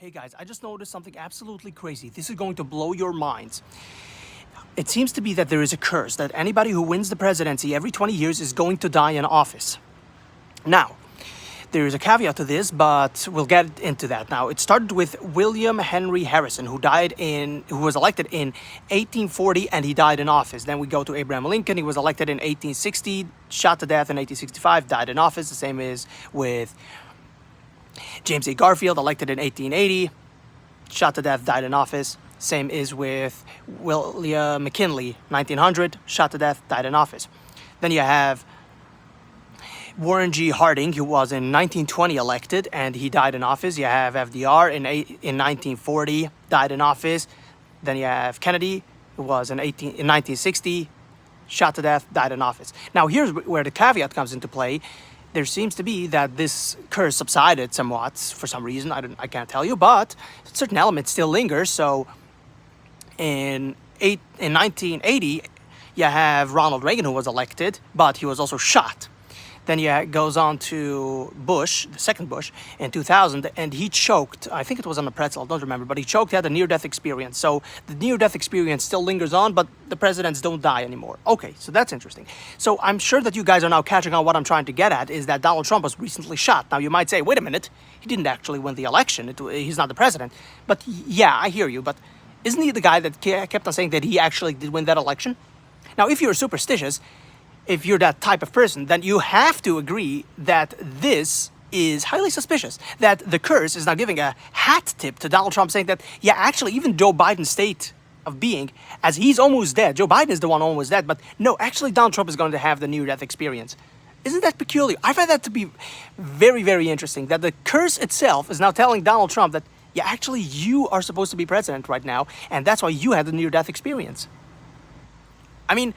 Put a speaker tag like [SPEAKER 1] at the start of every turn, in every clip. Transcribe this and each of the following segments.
[SPEAKER 1] Hey guys, I just noticed something absolutely crazy. This is going to blow your minds. It seems to be that there is a curse that anybody who wins the presidency every 20 years is going to die in office. Now, there is a caveat to this, but we'll get into that. Now, it started with William Henry Harrison, who was elected in 1840 and he died in office. Then we go to Abraham Lincoln. He was elected in 1860, shot to death in 1865, died in office. The same is with James A. Garfield, elected in 1880, shot to death, died in office. Same is with William McKinley, 1900, shot to death, died in office. Then you have Warren G. Harding, who was in 1920 elected, and he died in office. You have FDR in 1940, died in office. Then you have Kennedy, who was in 1960, shot to death, died in office. Now here's where the caveat comes into play. There seems to be that this curse subsided somewhat for some reason. I can't tell you, but certain elements still linger. So in 1980, you have Ronald Reagan, who was elected, but he was also shot. Then it goes on to Bush, the second Bush, in 2000, and he choked. I think it was on a pretzel, I don't remember, but he choked, he had a near-death experience. So the near-death experience still lingers on, but the presidents don't die anymore. Okay, so that's interesting. So I'm sure that you guys are now catching on what I'm trying to get at, is that Donald Trump was recently shot. Now you might say, wait a minute, he didn't actually win the election. He's not the president. But yeah, I hear you, but isn't he the guy that kept on saying that he actually did win that election? Now, if you're superstitious, if you're that type of person, then you have to agree that this is highly suspicious. That the curse is now giving a hat tip to Donald Trump, saying that, yeah, actually, even Joe Biden's state of being, as he's almost dead, Joe Biden is the one almost dead, but no, actually, Donald Trump is going to have the near-death experience. Isn't that peculiar? I find that to be very, very interesting, that the curse itself is now telling Donald Trump that, yeah, actually, you are supposed to be president right now, and that's why you had the near-death experience. I mean,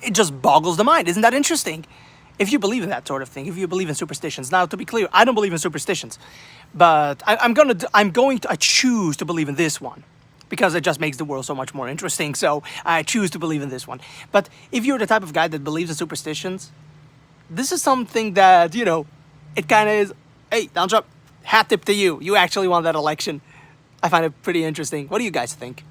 [SPEAKER 1] it just boggles the mind. Isn't that interesting? If you believe in that sort of thing, if you believe in superstitions. Now, to be clear, I don't believe in superstitions, but I choose to believe in this one because it just makes the world so much more interesting. So I choose to believe in this one. But if you're the type of guy that believes in superstitions, this is something that, it kind of is, hey, Donald Trump, hat tip to you. You actually won that election. I find it pretty interesting. What do you guys think?